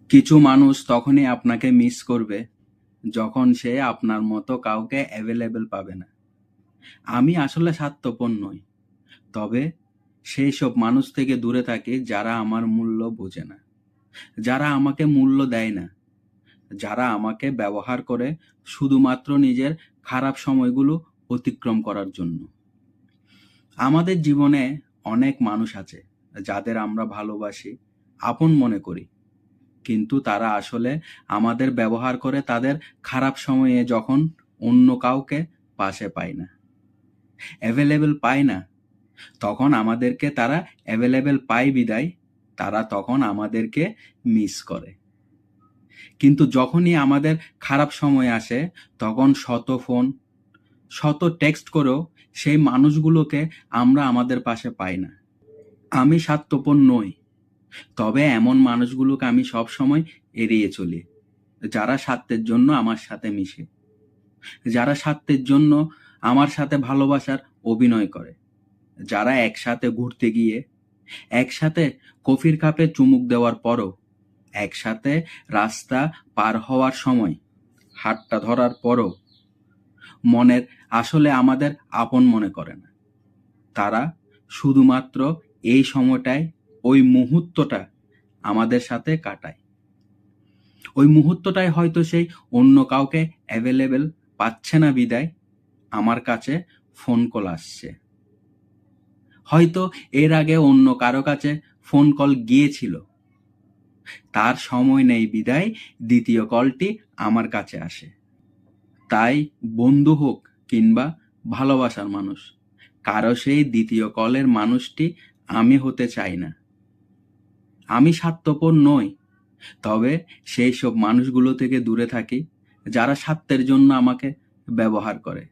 কিছু মানুষ তখনই আপনাকে মিস করবে যখন সে আপনার মতো কাউকে অ্যাভেলেবল পাবে না। আমি আসলে স্বার্থপর নই, তবে সেই সব মানুষ থেকে দূরে থাকি যারা আমার মূল্য বোঝে না, যারা আমাকে মূল্য দেয় না, যারা আমাকে ব্যবহার করে শুধুমাত্র নিজের খারাপ সময়গুলো অতিক্রম করার জন্য। আমাদের জীবনে অনেক মানুষ আছে যাদের আমরা ভালোবাসি, আপন মনে করি, কিন্তু তারা আসলে আমাদের ব্যবহার করে তাদের খারাপ সময়ে, যখন অন্য কাউকে পাশে পায় না, অ্যাভেলেবল পায় না, তখন আমাদেরকে তারা অ্যাভেলেবল পায় বিদায় তারা তখন আমাদেরকে মিস করে। কিন্তু যখনই আমাদের খারাপ সময় আসে, তখন শত ফোন, শত টেক্সট করেও সেই মানুষগুলোকে আমরা আমাদের পাশে পাই না। আমি স্বার্থপর নই, তবে এমন মানুষগুলোকে আমি সবসময় এড়িয়ে চলি, যারা স্বার্থের জন্য আমার সাথে মিশে, যারা স্বার্থের জন্য আমার সাথে ভালোবাসার অভিনয় করে, যারা একসাথে ঘুরতে গিয়ে, একসাথে কফির কাপে চুমুক দেওয়ার পরও, একসাথে রাস্তা পার হওয়ার সময় হাতটা ধরার পরও মনের আসলে আমাদের আপন মনে করে না। তারা শুধুমাত্র এই সময়টায়, ওই মুহূর্তটা আমাদের সাথে কাটায়। ওই মুহূর্তটায় হয়তো সেই অন্য কাউকে অ্যাভেলেবেল পাচ্ছে না বিদায় আমার কাছে ফোন কল আসছে। হয়তো এর আগে অন্য কারো কাছে ফোন কল গিয়েছিল, তার সময় নেই বিদায় দ্বিতীয় কলটি আমার কাছে আসে। তাই বন্ধু হোক কিংবা ভালোবাসার মানুষ, কারো সেই দ্বিতীয় কলের মানুষটি আমি হতে চাই না। আমি স্বার্থপর নই, তবে সেই সব মানুষগুলো থেকে দূরে থাকি যারা স্বার্থের জন্য আমাকে ব্যবহার করে।